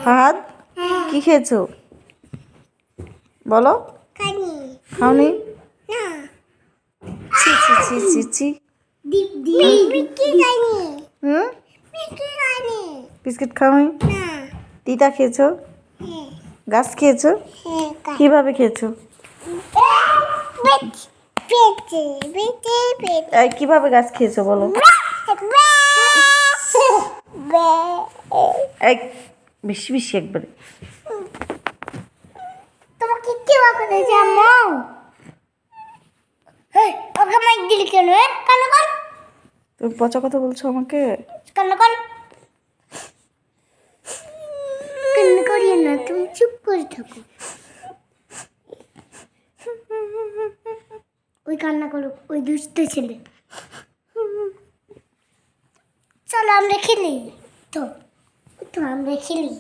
ফাহাদ কি খেয়েছো বলো? খাওনি? ছি ছি ছি ছি ছি। হুম, বিস্কিট খাওনি? তিতা খেয়েছো? গাছ খেয়েছো? কিভাবে খেয়েছো? এই কিভাবে গাছ খেয়েছো বলো? এই বেশি বেশি একবারে। তোমাকে কি বলেছে আম্মু? হেই, ওকে মাইক দিলি কেন? কান্না কর। তুমি পচা কথা বলছো আমাকে? কান্না কর। কান্না করিও না, তুমি চুপ করে থাকো। ওই কান্না করুক, ওই দুষ্ট ছেলে। চলো আমরা খেলি। তো আমরা খেলি।